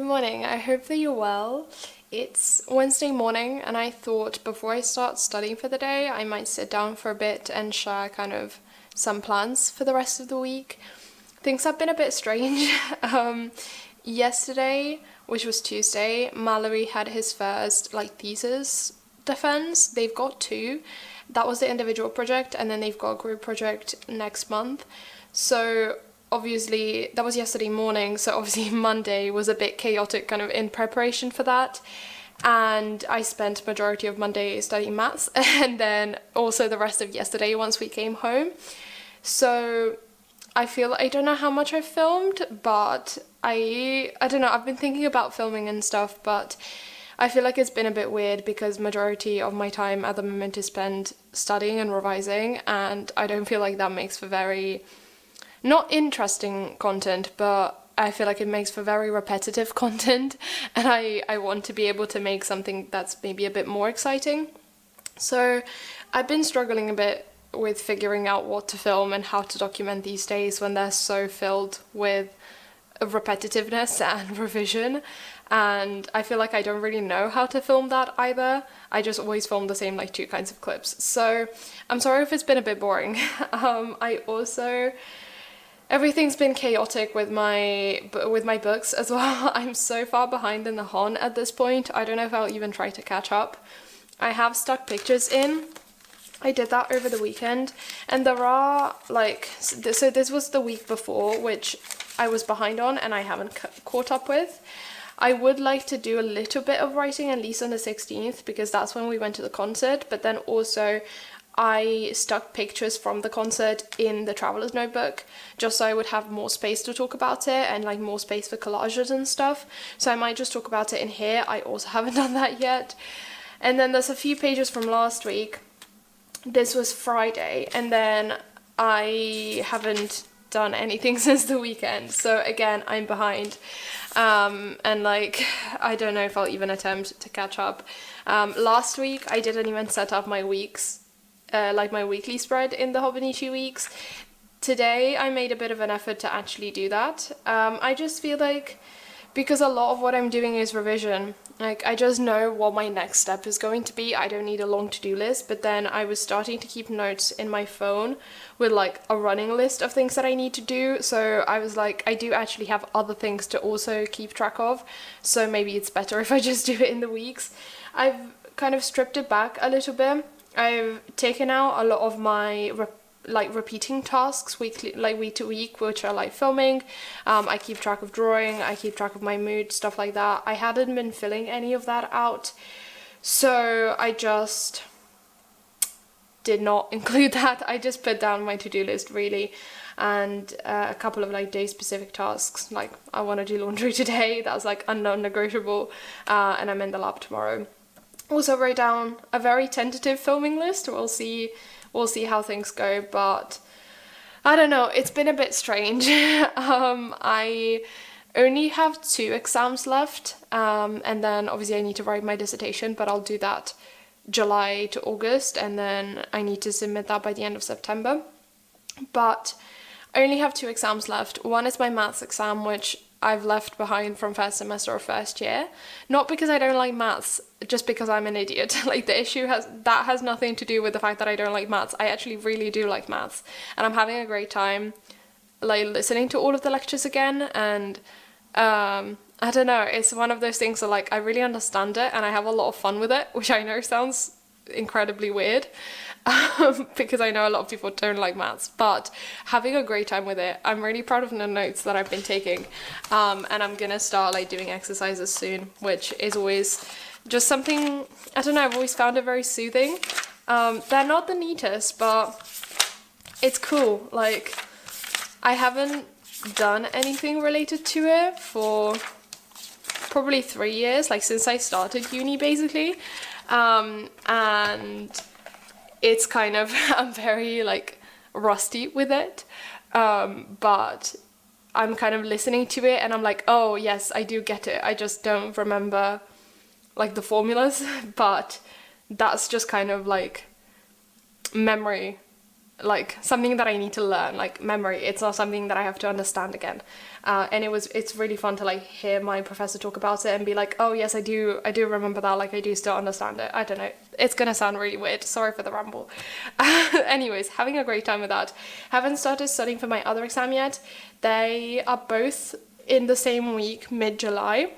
morning. I hope that you're well. It's Wednesday morning, and I thought before I start studying for the day, I might sit down for a bit and share kind of some plans for the rest of the week. Things have been a bit strange. Yesterday, which was Tuesday, Mallory had his first thesis defense. They've got two. That was the individual project, and then they've got a group project next month. So obviously that was yesterday morning, so obviously Monday was a bit chaotic kind of in preparation for that, and I spent majority of Monday studying maths and then also the rest of yesterday once we came home. So I don't know how much I filmed, but I don't know, I've been thinking about filming and stuff, but I feel like it's been a bit weird because majority of my time at the moment is spent studying and revising, and I don't feel like that makes for very not interesting content, but I feel like it makes for very repetitive content, and I want to be able to make something that's maybe a bit more exciting. So I've been struggling a bit with figuring out what to film and how to document these days when they're so filled with repetitiveness and revision, and I feel like I don't really know how to film that either. I just always film the same two kinds of clips, so I'm sorry if it's been a bit boring. Everything's been chaotic with my books as well. I'm so far behind in the Hon at this point. I don't know if I'll even try to catch up. I have stuck pictures in. I did that over the weekend, and there are so this was the week before, which I was behind on and I haven't caught up with. I would like to do a little bit of writing at least on the 16th because that's when we went to the concert, but then also I stuck pictures from the concert in the traveler's notebook just so I would have more space to talk about it and more space for collages and stuff. So I might just talk about it in here. I also haven't done that yet. And then there's a few pages from last week. This was Friday, and then I haven't done anything since the weekend. So again, I'm behind. And I don't know if I'll even attempt to catch up. Last week I didn't even set up my weeks. My weekly spread in the Hobonichi weeks. Today I made a bit of an effort to actually do that. I just feel like because a lot of what I'm doing is revision, I just know what my next step is going to be. I don't need a long to-do list, but then I was starting to keep notes in my phone with a running list of things that I need to do. So I was I do actually have other things to also keep track of, so maybe it's better if I just do it in the weeks. I've kind of stripped it back a little bit. I've taken out a lot of my repeating tasks weekly, week to week, which are filming. I keep track of drawing, I keep track of my mood, stuff like that. I hadn't been filling any of that out, so I just did not include that. I just put down my to-do list really, and a couple of day specific tasks, I want to do laundry today, that's a non-negotiable, and I'm in the lab tomorrow. Also wrote down a very tentative filming list. We'll see how things go, but I don't know, it's been a bit strange. I only have 2 exams left, and then obviously I need to write my dissertation, but I'll do that July to August, and then I need to submit that by the end of September. But I only have 2 exams left. One is my maths exam, which I've left behind from first semester or first year. Not because I don't like maths, just because I'm an idiot. The issue has nothing to do with the fact that I don't like maths. I actually really do like maths, and I'm having a great time listening to all of the lectures again, and I don't know, it's one of those things that I really understand it and I have a lot of fun with it, which I know sounds incredibly weird. Because I know a lot of people don't like maths, but having a great time with it. I'm really proud of the notes that I've been taking, and I'm gonna start doing exercises soon, which is always just something, I don't know, I've always found it very soothing. They're not the neatest, but it's cool. I haven't done anything related to it for probably 3 years, since I started uni basically, and it's kind of, I'm very rusty with it, but I'm kind of listening to it and I'm oh yes, I do get it. I just don't remember the formulas, but that's just kind of memory like something that I need to learn, like memory. It's not something that I have to understand again. And it's really fun to like hear my professor talk about it and be like, oh yes, I do remember that, like I do still understand it. I don't know, it's gonna sound really weird, sorry for the ramble. Anyways, having a great time with that. Haven't started studying for my other exam yet. They are both in the same week, mid-July.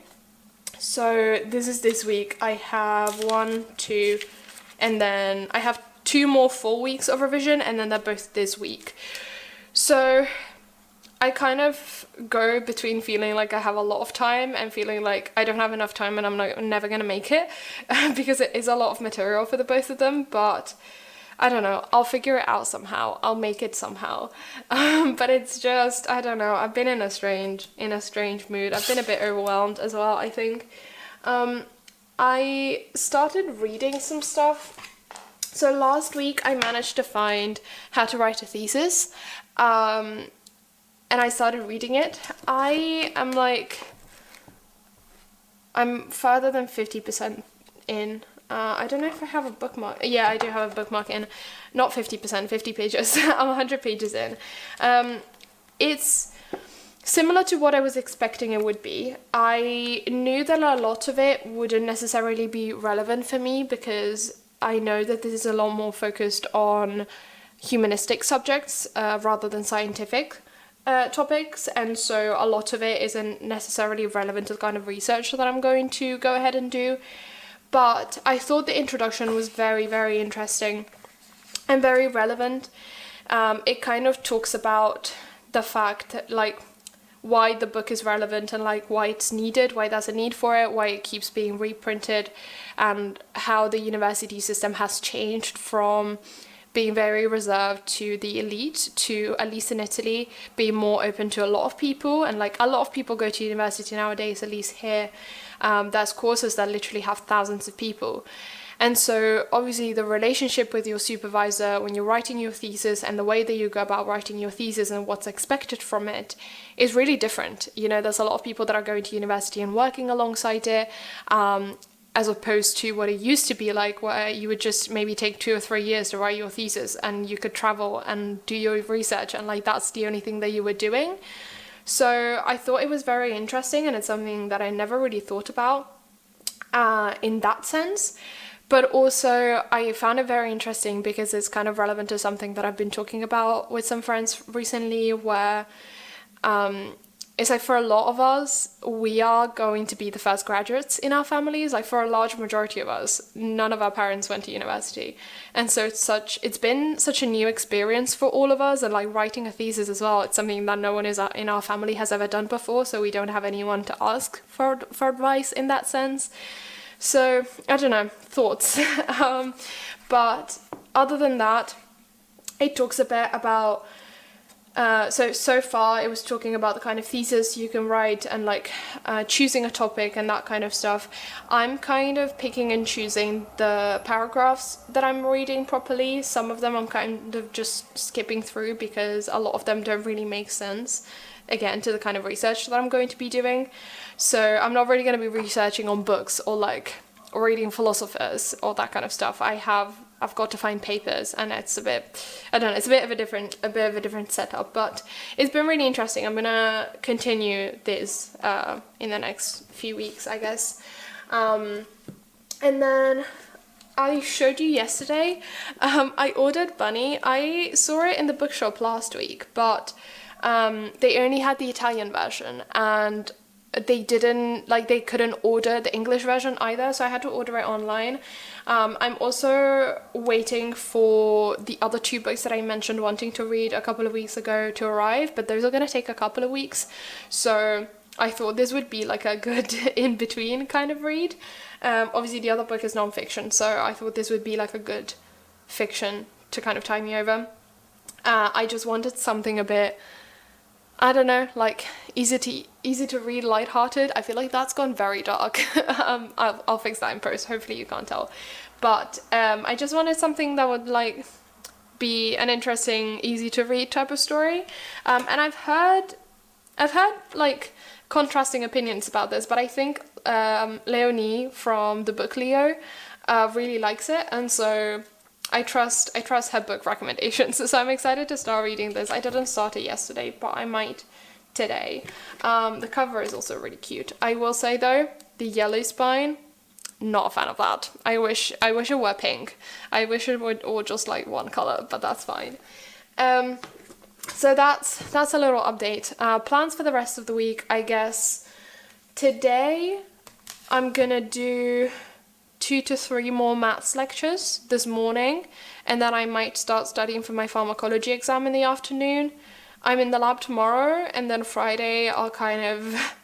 So this is this week. I have 1, 2, and then I have 2 more full weeks of revision, and then they're both this week. So I kind of go between feeling like I have a lot of time and feeling like I don't have enough time and I'm never gonna make it because it is a lot of material for the both of them, but I don't know, I'll figure it out somehow. I'll make it somehow. But it's just, I don't know, I've been in a strange mood. I've been a bit overwhelmed as well, I think. I started reading some stuff. So last week I managed to find How to Write a Thesis, and I started reading it. I'm further than 50% in. I don't know if I have a bookmark. Yeah, I do have a bookmark in. Not 50%, 50 pages. I'm 100 pages in. It's similar to what I was expecting it would be. I knew that a lot of it wouldn't necessarily be relevant for me because I know that this is a lot more focused on humanistic subjects rather than scientific topics, and so a lot of it isn't necessarily relevant to the kind of research that I'm going to go ahead and do. But I thought the introduction was very, very interesting and very relevant. It kind of talks about the fact that, like, why the book is relevant and like why it's needed, why there's a need for it, why it keeps being reprinted, and how the university system has changed from being very reserved to the elite to, at least in Italy, being more open to a lot of people. And like a lot of people go to university nowadays, at least here. There's courses that literally have thousands of people. And so obviously the relationship with your supervisor when you're writing your thesis and the way that you go about writing your thesis and what's expected from it is really different. You know, there's a lot of people that are going to university and working alongside it, as opposed to what it used to be like, where you would just maybe take 2 or 3 years to write your thesis and you could travel and do your research and like that's the only thing that you were doing. So I thought it was very interesting, and it's something that I never really thought about in that sense. But also I found it very interesting because it's kind of relevant to something that I've been talking about with some friends recently, where it's like for a lot of us, we are going to be the first graduates in our families. Like for a large majority of us, none of our parents went to university. And so it's been such a new experience for all of us, and like writing a thesis as well. It's something that no one in our family has ever done before, so we don't have anyone to ask for advice in that sense. So, I don't know, thoughts. But other than that, it talks a bit about, so far it was talking about the kind of thesis you can write and like choosing a topic and that kind of stuff. I'm kind of picking and choosing the paragraphs that I'm reading properly. Some of them I'm kind of just skipping through because a lot of them don't really make sense, again, to the kind of research that I'm going to be doing. So I'm not really going to be researching on books or like reading philosophers or that kind of stuff. I've got to find papers, and it's a bit, I don't know, it's a bit of a different setup, but it's been really interesting. I'm gonna continue this in the next few weeks, I guess. And then I showed you yesterday, I ordered Bunny. I saw it in the bookshop last week, but they only had the Italian version, and they couldn't order the English version either, so I had to order it online. I'm also waiting for the other 2 books that I mentioned wanting to read a couple of weeks ago to arrive, but those are going to take a couple of weeks, so I thought this would be like a good in-between kind of read. Obviously the other book is non-fiction, so I thought this would be like a good fiction to kind of tie me over. I just wanted something a bit, I don't know, like easy to read, lighthearted. I feel like that's gone very dark. I'll fix that in post. Hopefully you can't tell. But I just wanted something that would like be an interesting, easy to read type of story. And I've heard like contrasting opinions about this, but I think Leonie from the book Leo really likes it, and so I trust her book recommendations, so I'm excited to start reading this. I didn't start it yesterday, but I might today. The cover is also really cute. I will say though, the yellow spine, not a fan of that. I wish it were pink. I wish it would or just like one color, but that's fine. So that's a little update. Plans for the rest of the week, I guess. Today, I'm gonna do 2 to 3 more maths lectures this morning, and then I might start studying for my pharmacology exam in the afternoon. I'm in the lab tomorrow, and then Friday I'll kind of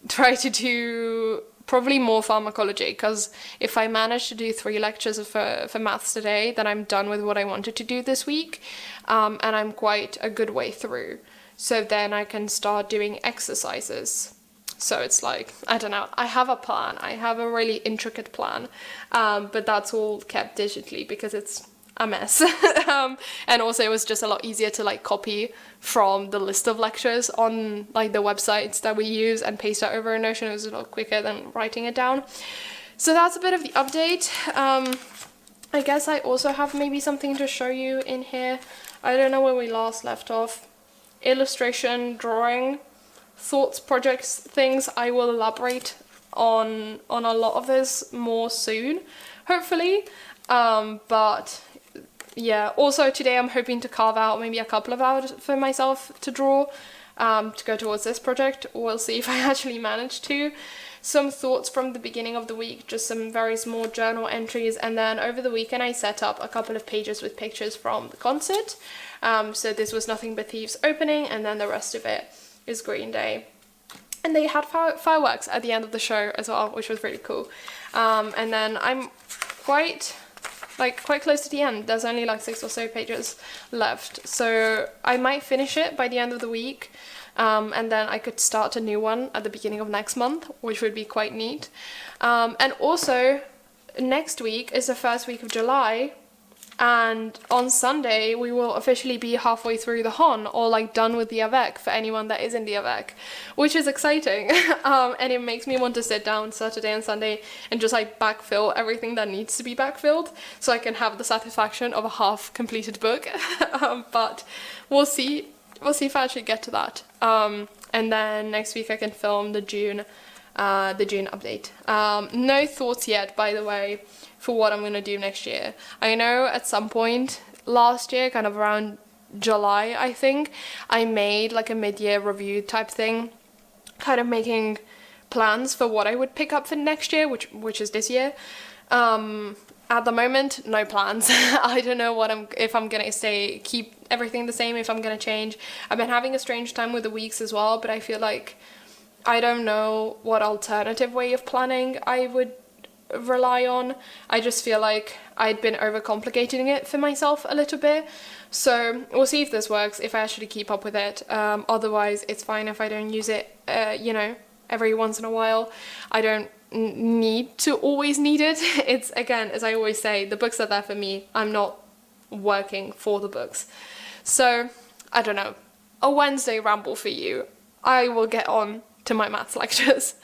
try to do probably more pharmacology, because if I manage to do 3 lectures for maths today, then I'm done with what I wanted to do this week, and I'm quite a good way through. So then I can start doing exercises. So it's like, I don't know, I have a plan. I have a really intricate plan, but that's all kept digitally because it's a mess. And also it was just a lot easier to like copy from the list of lectures on like the websites that we use and paste that over in Notion. It was a lot quicker than writing it down. So that's a bit of the update. I guess I also have maybe something to show you in here. I don't know where we last left off. Illustration, drawing, thoughts, projects, things. I will elaborate on a lot of this more soon, hopefully. But yeah, also today I'm hoping to carve out maybe a couple of hours for myself to draw, to go towards this project. We'll see if I actually manage to. Some thoughts from the beginning of the week, just some very small journal entries, and then over the weekend I set up a couple of pages with pictures from the concert. So this was Nothing But Thieves opening, and then the rest of it is Green Day. And they had fireworks at the end of the show as well, which was really cool. And then I'm quite close to the end. There's only like 6 or so pages left. So I might finish it by the end of the week. And then I could start a new one at the beginning of next month, which would be quite neat. And also, next week is the first week of July. And on Sunday, we will officially be halfway through the Hon, or like done with the avec for anyone that is in the avec, which is exciting. And it makes me want to sit down Saturday and Sunday and just like backfill everything that needs to be backfilled, so I can have the satisfaction of a half completed book. But we'll see if I actually get to that. And then next week I can film the June update. No thoughts yet, by the way, for what I'm going to do next year. I know at some point last year, kind of around July, I think, I made like a mid-year review type thing, kind of making plans for what I would pick up for next year, which is this year. At the moment, no plans. I don't know if I'm going to keep everything the same, if I'm going to change. I've been having a strange time with the weeks as well, but I feel like I don't know what alternative way of planning I would rely on. I just feel like I'd been overcomplicating it for myself a little bit. So we'll see if this works, if I actually keep up with it. Otherwise, it's fine if I don't use it, every once in a while. I don't need to always need it. It's, again, as I always say, the books are there for me. I'm not working for the books. So, I don't know. A Wednesday ramble for you. I will get on to my maths lectures.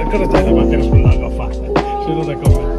cosa c'è da battere sul lago a fare? Se non è come...